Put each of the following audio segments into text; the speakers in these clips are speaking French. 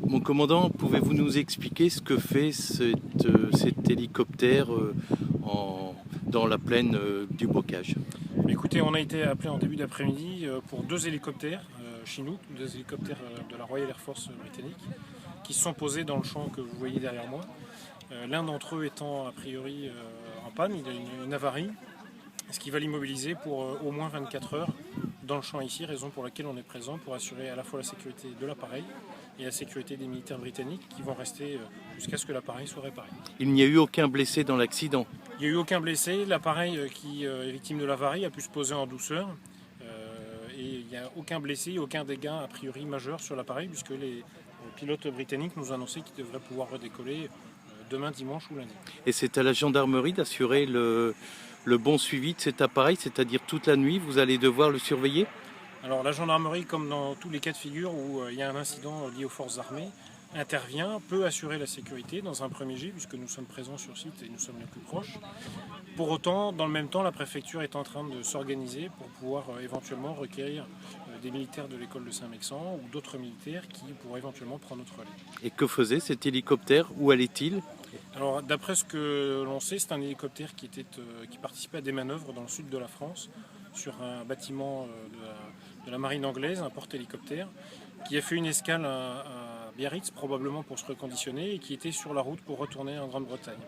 Mon commandant, pouvez-vous nous expliquer ce que fait cet hélicoptère dans la plaine du Bocage? Écoutez, on a été appelé en début d'après-midi pour deux hélicoptères Chinook, deux hélicoptères de la Royal Air Force britannique, qui se sont posés dans le champ que vous voyez derrière moi. L'un d'entre eux étant a priori en panne, il a une avarie, ce qui va l'immobiliser pour au moins 24 heures dans le champ ici, raison pour laquelle on est présent pour assurer à la fois la sécurité de l'appareil et la sécurité des militaires britanniques qui vont rester jusqu'à ce que l'appareil soit réparé. Il n'y a eu aucun blessé dans l'accident. Il n'y a eu aucun blessé, l'appareil qui est victime de l'avarie a pu se poser en douceur et il n'y a aucun blessé, aucun dégât a priori majeur sur l'appareil puisque les pilotes britanniques nous ont annoncé qu'ils devraient pouvoir redécoller demain, dimanche ou lundi. Et c'est à la gendarmerie d'assurer le bon suivi de cet appareil, c'est-à-dire toute la nuit, vous allez devoir le surveiller? Alors la gendarmerie, comme dans tous les cas de figure où il y a un incident lié aux forces armées, intervient, peut assurer la sécurité dans un premier jet puisque nous sommes présents sur site et nous sommes les plus proches. Pour autant, dans le même temps, la préfecture est en train de s'organiser pour pouvoir éventuellement requérir des militaires de l'école de Saint-Mexan ou d'autres militaires qui pourraient éventuellement prendre notre relais. Et que faisait cet hélicoptère? Où allait-il? Alors d'après ce que l'on sait, c'est un hélicoptère qui participait à des manœuvres dans le sud de la France sur un bâtiment de la marine anglaise, un porte-hélicoptère, qui a fait une escale à Biarritz probablement pour se reconditionner et qui était sur la route pour retourner en Grande-Bretagne.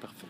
Parfait.